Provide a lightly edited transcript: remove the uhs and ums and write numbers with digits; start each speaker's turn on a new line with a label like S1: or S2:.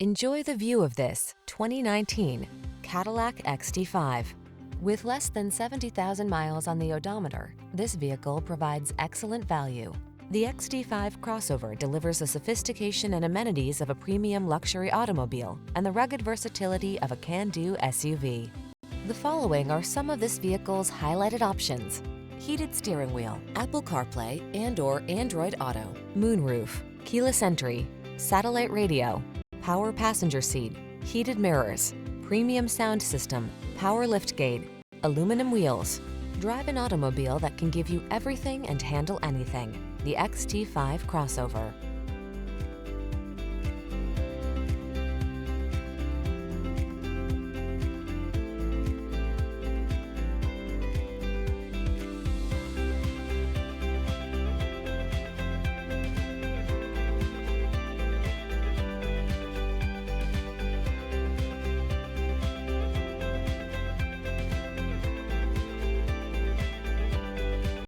S1: Enjoy the view of this 2019 Cadillac XT5. With less than 70,000 miles on the odometer, this vehicle provides excellent value. The XT5 crossover delivers the sophistication and amenities of a premium luxury automobile and the rugged versatility of a can-do SUV. The following are some of this vehicle's highlighted options: heated steering wheel, Apple CarPlay and/or Android Auto, moonroof, keyless entry, satellite radio, power passenger seat, heated mirrors, premium sound system, power liftgate, aluminum wheels. Drive an automobile that can give you everything and handle anything. The XT5 crossover.